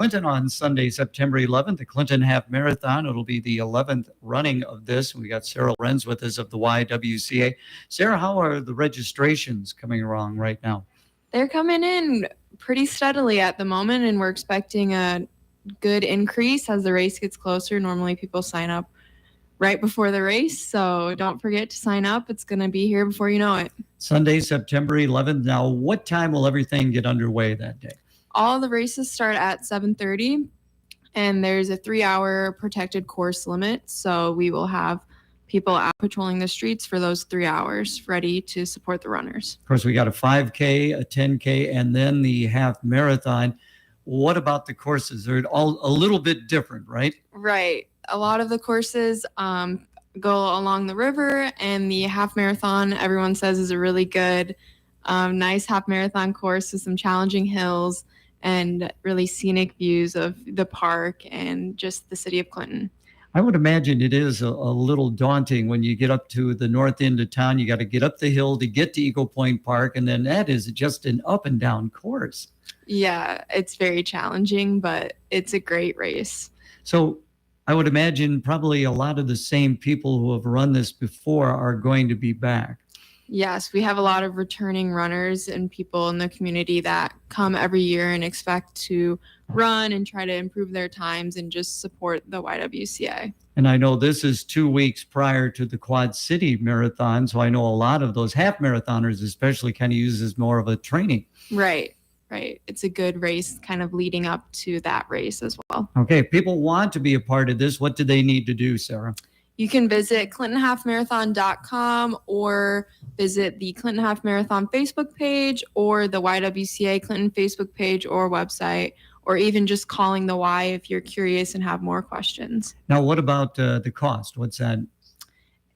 Clinton on Sunday, September 11th, the Clinton Half Marathon. It'll be the 11th running of this. We got Sarah Lorenz with us of the YWCA. Sarah, how are the registrations coming along right now? They're coming in pretty steadily at the moment, and we're expecting a good increase as the race gets closer. Normally people sign up right before the race, so don't forget to sign up. It's going to be here before you know it. Sunday, September 11th. Now, what time will everything get underway that day? All the races start at 7:30, and there's a 3-hour protected course limit. So we will have people out patrolling the streets for those 3 hours, ready to support the runners. Of course, we got a 5K, a 10K, and then the half marathon. What about the courses? They're all a little bit different, right? Right. A lot of the courses go along the river, and the half marathon, everyone says, is a really good, nice half marathon course with some challenging hills and really scenic views of the park and just the city of Clinton. I would imagine it is a little daunting when you get up to the north end of town. You got to get up the hill to get to Eagle Point Park, and then that is just an up and down course. Yeah, it's very challenging, but it's a great race. So I would imagine probably a lot of the same people who have run this before are going to be back. Yes, we have a lot of returning runners and people in the community that come every year and expect to run and try to improve their times and just support the YWCA. And I know this is 2 weeks prior to the Quad City Marathon, so I know a lot of those half marathoners especially kind of use this more of a training. Right. It's a good race kind of leading up to that race as well. Okay, if people want to be a part of this, what do they need to do, Sarah? You can visit ClintonHalfMarathon.com or visit the Clinton Half Marathon Facebook page or the YWCA Clinton Facebook page or website, or even just calling the Y if you're curious and have more questions. Now, what about the cost? What's that?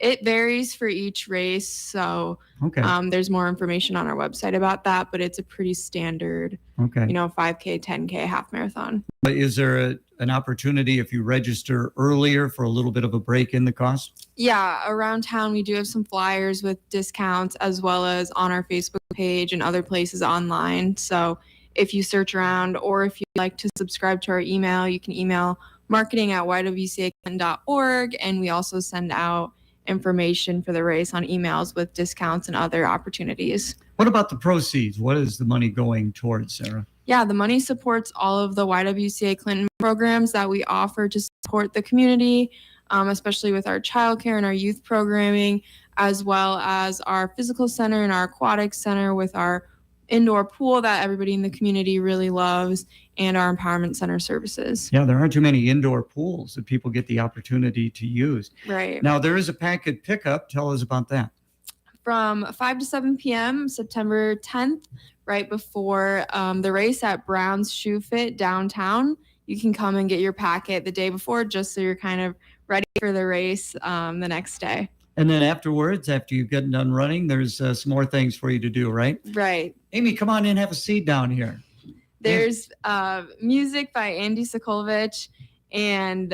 It varies for each race, so okay. There's more information on our website about that, but it's a pretty standard, 5K, 10K half marathon. Is there an opportunity if you register earlier for a little bit of a break in the cost? Yeah, around town we do have some flyers with discounts as well as on our Facebook page and other places online. So if you search around, or if you'd like to subscribe to our email, you can email marketing@ywcaclinton.org, and we also send out information for the race on emails with discounts and other opportunities. What about the proceeds? What is the money going towards, Sarah? Yeah, the money supports all of the YWCA Clinton programs that we offer to support the community, especially with our childcare and our youth programming, as well as our physical center and our aquatic center with our indoor pool that everybody in the community really loves, and our empowerment center services. Yeah, there aren't too many indoor pools that people get the opportunity to use. Right. Now, there is a packet pickup. Tell us about that. From 5 to 7 p.m., September 10th, right before the race at Brown's Shoe Fit downtown. You can come and get your packet the day before just so you're kind of ready for the race the next day. And then afterwards, after you've gotten done running, there's some more things for you to do, right? Right. Amy, come on in, have a seat down here. There's music by Andy Sokolovich, and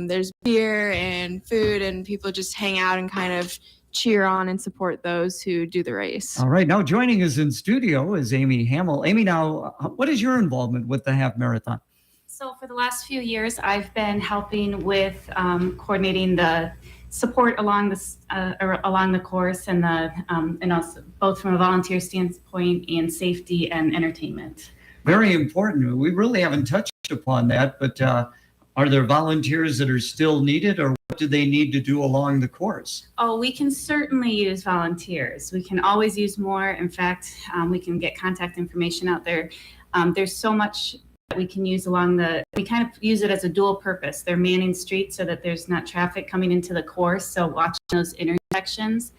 there's beer and food, and people just hang out and kind of cheer on and support those who do the race. All right. Now joining us in studio is Aimee Hammel. Amy, now, what is your involvement with the half marathon? So for the last few years, I've been helping with coordinating the support along the course and and also both from a volunteer standpoint and safety and entertainment. Very important. We really haven't touched upon that, but are there volunteers that are still needed, or what do they need to do along the course? Oh, we can certainly use volunteers. We can always use more. In fact, we can get contact information out there. There's so much that we can use we kind of use it as a dual purpose. They're manning streets so that there's not traffic coming into the course, so watching those intersections.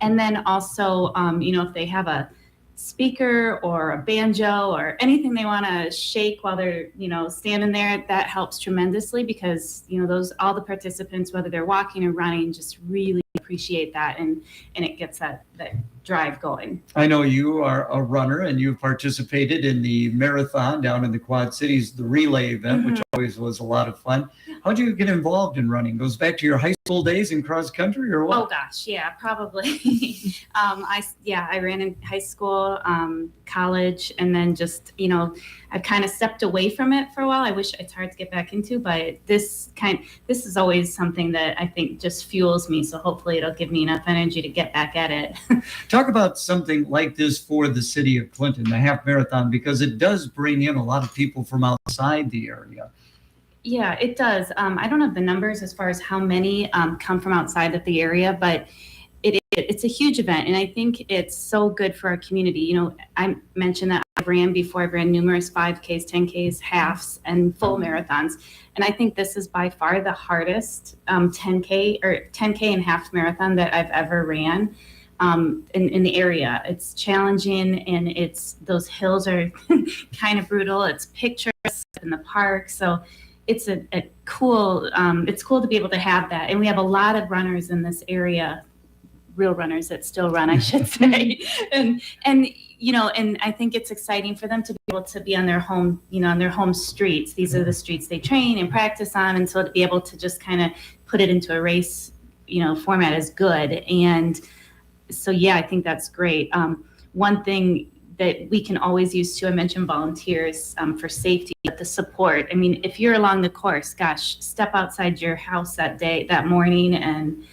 And then also, if they have a speaker or a banjo or anything they want to shake while they're standing there, that helps tremendously, because all the participants, whether they're walking or running, just really appreciate that, and it gets that drive going. I know you are a runner and you've participated in the marathon down in the Quad Cities, the relay event, which always was a lot of fun. How'd you get involved in running? Goes back to your high school days in cross country or what? Oh gosh, yeah, probably. I ran in high school, college, and then just, I've kind of stepped away from it for a while. I wish it's hard to get back into, but this is always something that I think just fuels me. So hopefully it'll give me enough energy to get back at it. Talk about something like this for the city of Clinton, the half marathon, because it does bring in a lot of people from outside the area. Yeah, it does. I don't have the numbers as far as how many come from outside of the area, but it's a huge event. And I think it's so good for our community. I mentioned that I've ran before. I've ran numerous 5Ks, 10Ks, halves, and full marathons. And I think this is by far the hardest 10K and half marathon that I've ever ran in the area. It's challenging, and those hills are kind of brutal. It's picturesque in the park. So it's a cool, it's cool to be able to have that. And we have a lot of runners in this area, real runners that still run, I should say. and I think it's exciting for them to be able to be on their home, on their home streets. These are the streets they train and practice on. And so to be able to just kind of put it into a race, format is good. And so, yeah, I think that's great. One thing that we can always use too, I mentioned volunteers for safety, but the support. I mean, if you're along the course, gosh, step outside your house that morning, and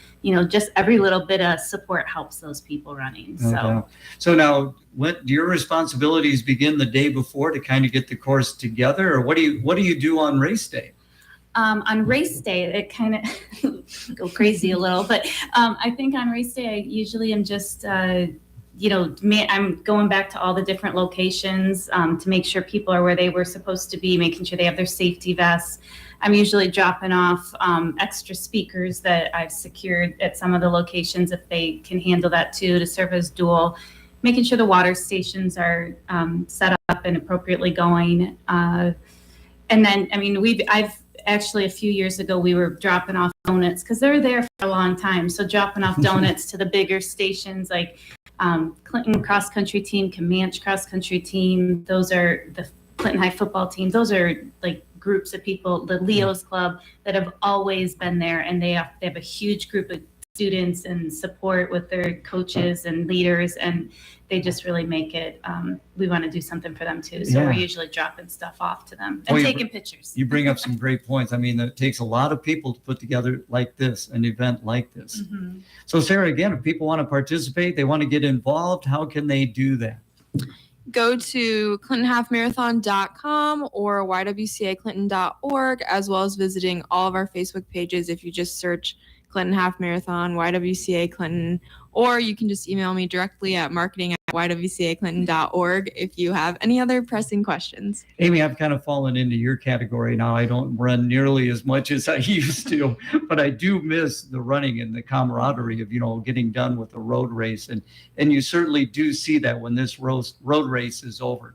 just every little bit of support helps those people running. So now, what do your responsibilities begin the day before to kind of get the course together, or what do you do on race day? On race day, it kind of go crazy a little, but I think on race day, I usually am just I'm going back to all the different locations to make sure people are where they were supposed to be, making sure they have their safety vests. I'm usually dropping off extra speakers that I've secured at some of the locations if they can handle that too, to serve as dual, making sure the water stations are set up and appropriately going. And then, I've actually a few years ago, we were dropping off donuts because they're there for a long time. So dropping off donuts to the bigger stations like Clinton cross country team, Comanche cross country team. Those are the Clinton High football team. Those are like groups of people, the Leo's Club, that have always been there, and they have a huge group of students and support with their coaches and leaders, and they just really make it. We want to do something for them too, so we're usually dropping stuff off to them and taking pictures. You bring up some great points. I mean, it takes a lot of people to put together an event like this. Mm-hmm. So Sarah, again, if people want to participate, they want to get involved, how can they do that? Go to clintonhalfmarathon.com or ywcaclinton.org, as well as visiting all of our Facebook pages. If you just search Clinton Half Marathon, YWCA Clinton, or you can just email me directly at marketing@ywcaclinton.org if you have any other pressing questions. Aimee, I've kind of fallen into your category now. I don't run nearly as much as I used to, but I do miss the running and the camaraderie of, getting done with a road race. And you certainly do see that when this road race is over.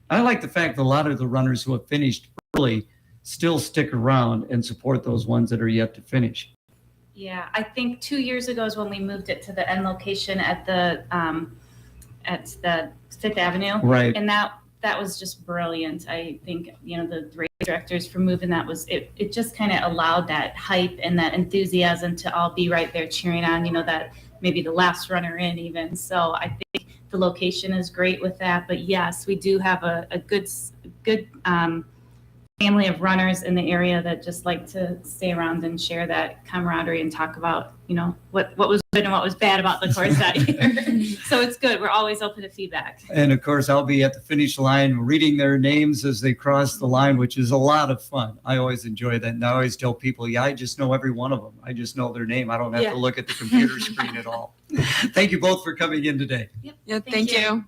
I like the fact that a lot of the runners who have finished early still stick around and support those ones that are yet to finish. Yeah, I think 2 years ago is when we moved it to the end location at the 5th Avenue. Right. And that was just brilliant. I think, the race directors for moving that it just kind of allowed that hype and that enthusiasm to all be right there cheering on, that maybe the last runner in even. So I think the location is great with that. But yes, we do have a good family of runners in the area that just like to stay around and share that camaraderie and talk about, what was good and what was bad about the course that year. So it's good. We're always open to feedback. And of course, I'll be at the finish line reading their names as they cross the line, which is a lot of fun. I always enjoy that. And I always tell people, I just know every one of them. I just know their name. I don't have to look at the computer screen at all. Thank you both for coming in today. Yep. Yeah, thank you.